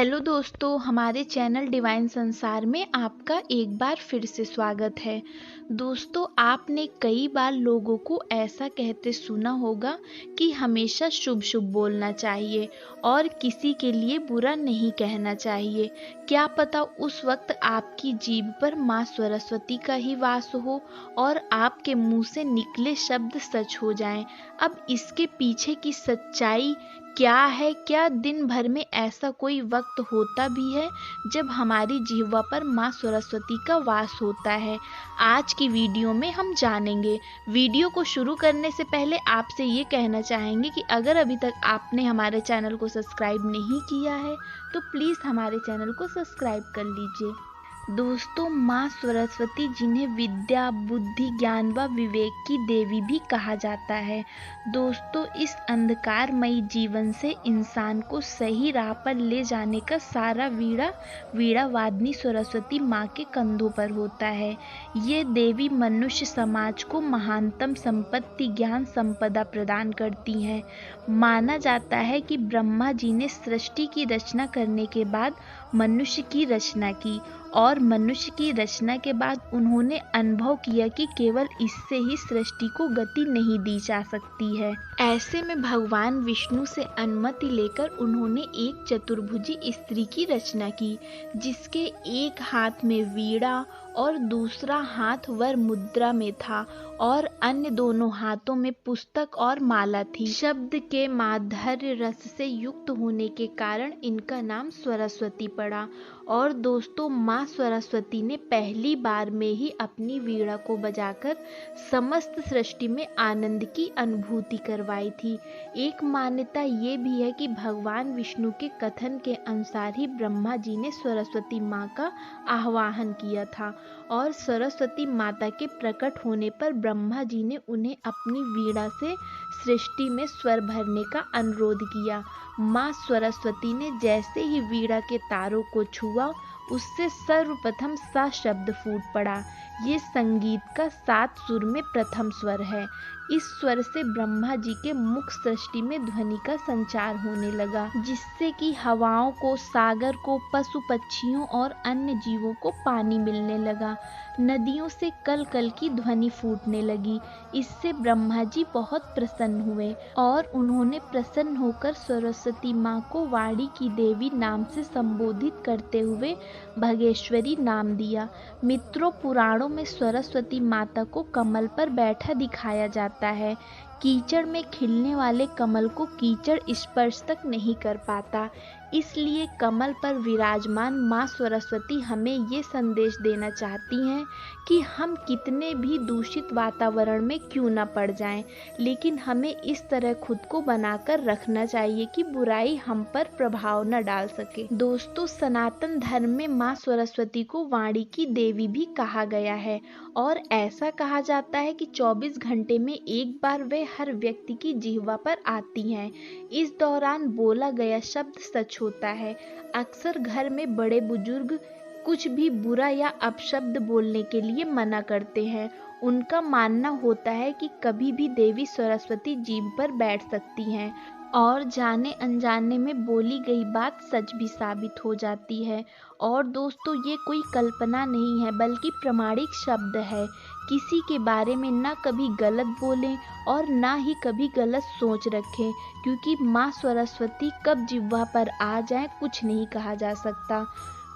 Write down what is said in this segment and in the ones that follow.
Hello दोस्तों, हमारे channel divine संसार में आपका एक बार फिर से स्वागत है। दोस्तों, आपने कई बार लोगों को ऐसा कहते सुना होगा कि हमेशा शुभ शुभ बोलना चाहिए और किसी के लिए बुरा नहीं कहना चाहिए। क्या पता उस वक्त आपकी जीभ पर माँ सरस्वती का ही वास हो और आपके मुंह से निकले शब्द सच हो जाएं। अब इसके पीछे की सच्चाई क्या है? क्या दिन भर में ऐसा कोई वक्त होता भी है जब हमारी जिह्वा पर माँ सरस्वती का वास होता है? आज की वीडियो में हम जानेंगे। वीडियो को शुरू करने से पहले आपसे ये कहना चाहेंगे कि अगर अभी तक आपने हमारे चैनल को सब्सक्राइब नहीं किया है तो प्लीज़ हमारे चैनल को सब्सक्राइब कर लीजिए। दोस्तों, माँ सरस्वती, जिन्हें विद्या, बुद्धि, ज्ञान व विवेक की देवी भी कहा जाता है, दोस्तों इस अंधकारमयी जीवन से इंसान को सही राह पर ले जाने का सारा वीणा वादनी सरस्वती माँ के कंधों पर होता है। ये देवी मनुष्य समाज को महानतम संपत्ति, ज्ञान संपदा प्रदान करती हैं। माना जाता है कि ब्रह्मा जी ने सृष्टि की रचना करने के बाद मनुष्य की रचना की और मनुष्य की रचना के बाद उन्होंने अनुभव किया कि केवल इससे ही सृष्टि को गति नहीं दी जा सकती है। ऐसे में भगवान विष्णु से अनुमति लेकर उन्होंने एक चतुर्भुजी स्त्री की रचना की, जिसके एक हाथ में वीणा और दूसरा हाथ वर मुद्रा में था और अन्य दोनों हाथों में पुस्तक और माला थी। शब्द के माधुर्य रस से युक्त होने के कारण इनका नाम सरस्वती पड़ा। और दोस्तों, माँ सरस्वती ने पहली बार में ही अपनी वीणा को बजाकर समस्त सृष्टि में आनंद की अनुभूति करवाई थी। एक मान्यता ये भी है कि भगवान विष्णु के कथन के अनुसार ही ब्रह्मा जी ने सरस्वती माँ का आह्वान किया था और सरस्वती माता के प्रकट होने पर ब्रह्मा जी ने उन्हें अपनी वीणा से सृष्टि में स्वर भरने का अनुरोध किया। माँ सरस्वती ने जैसे ही वीणा के तारों को छुआ, उससे सर्वप्रथम सा शब्द फूट पड़ा। ये संगीत का 7 सुर में प्रथम स्वर है। इस स्वर से ब्रह्मा जी के मुख सृष्टि में ध्वनि का संचार होने लगा, जिससे कि हवाओं को, सागर को, पशु पक्षियों और अन्य जीवों को पानी मिलने लगा। नदियों से कल कल की ध्वनि फूटने लगी। इससे ब्रह्मा जी बहुत प्रसन्न हुए और उन्होंने प्रसन्न होकर सरस्वती माँ को वाणी की देवी नाम से संबोधित करते हुए भगेश्वरी नाम दिया। मित्रों, पुराणों में सरस्वती माता को कमल पर बैठा दिखाया जाता है। कीचड़ में खिलने वाले कमल को कीचड़ स्पर्श तक नहीं कर पाता, इसलिए कमल पर विराजमान माँ सरस्वती हमें ये संदेश देना चाहती हैं कि हम कितने भी दूषित वातावरण में क्यों न पड़ जाएं, लेकिन हमें इस तरह खुद को बनाकर रखना चाहिए कि बुराई हम पर प्रभाव न डाल सके। दोस्तों, सनातन धर्म में माँ सरस्वती को वाणी की देवी भी कहा गया है और ऐसा कहा जाता है कि 24 घंटे में एक बार वे हर व्यक्ति की जिह्वा पर आती हैं। इस दौरान बोला गया शब्द सच होता है। अक्सर घर में बड़े बुजुर्ग कुछ भी बुरा या अपशब्द बोलने के लिए मना करते हैं। उनका मानना होता है कि कभी भी देवी सरस्वती जीभ पर बैठ सकती हैं और जाने अनजाने में बोली गई बात सच भी साबित हो जाती है। और दोस्तों, ये कोई कल्पना नहीं है बल्कि प्रमाणिक शब्द है। किसी के बारे में ना कभी गलत बोलें और ना ही कभी गलत सोच रखें, क्योंकि माँ सरस्वती कब जिह्वा पर आ जाए कुछ नहीं कहा जा सकता।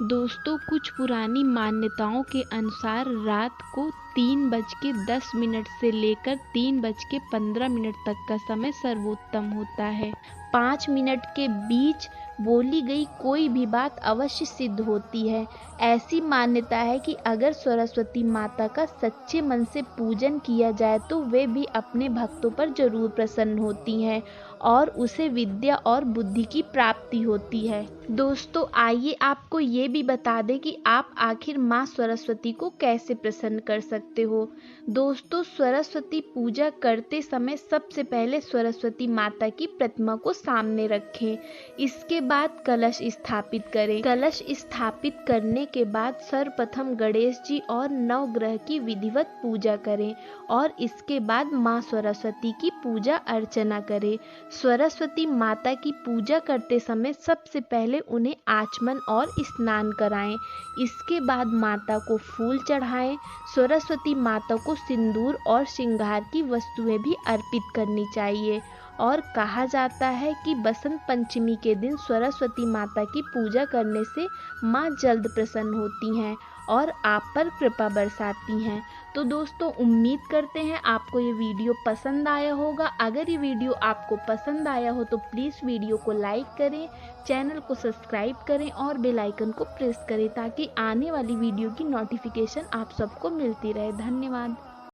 दोस्तों, कुछ पुरानी मान्यताओं के अनुसार रात को 3:10 से लेकर 3:15 तक का समय सर्वोत्तम होता है। 5 मिनट के बीच बोली गई कोई भी बात अवश्य सिद्ध होती है। ऐसी मान्यता है कि अगर सरस्वती माता का सच्चे मन से पूजन किया जाए तो वे भी अपने भक्तों पर जरूर प्रसन्न होती हैं और उसे विद्या और बुद्धि की प्राप्ति होती है। दोस्तों, आइए आपको ये भी बता दें कि आप आखिर माँ सरस्वती को कैसे प्रसन्न कर सकते हो। दोस्तों, सरस्वती पूजा करते समय सबसे पहले सरस्वती माता की प्रतिमा को सामने रखें। इसके बाद कलश स्थापित करें। कलश स्थापित करने के बाद सर्वप्रथम गणेश जी और नवग्रह की विधिवत पूजा करें और इसके बाद माँ सरस्वती की पूजा अर्चना करें। सरस्वती माता की पूजा करते समय सबसे पहले उन्हें आचमन और स्नान कराएं। इसके बाद माता को फूल चढ़ाएं। सरस्वती माता को सिंदूर और श्रृंगार की वस्तुएं भी अर्पित करनी चाहिए। और कहा जाता है कि बसंत पंचमी के दिन सरस्वती माता की पूजा करने से माँ जल्द प्रसन्न होती हैं और आप पर कृपा बरसाती हैं। तो दोस्तों, उम्मीद करते हैं आपको ये वीडियो पसंद आया होगा। अगर ये वीडियो आपको पसंद आया हो तो प्लीज़ वीडियो को लाइक करें, चैनल को सब्सक्राइब करें और बेल आइकन को प्रेस करें ताकि आने वाली वीडियो की नोटिफिकेशन आप सबको मिलती रहे। धन्यवाद।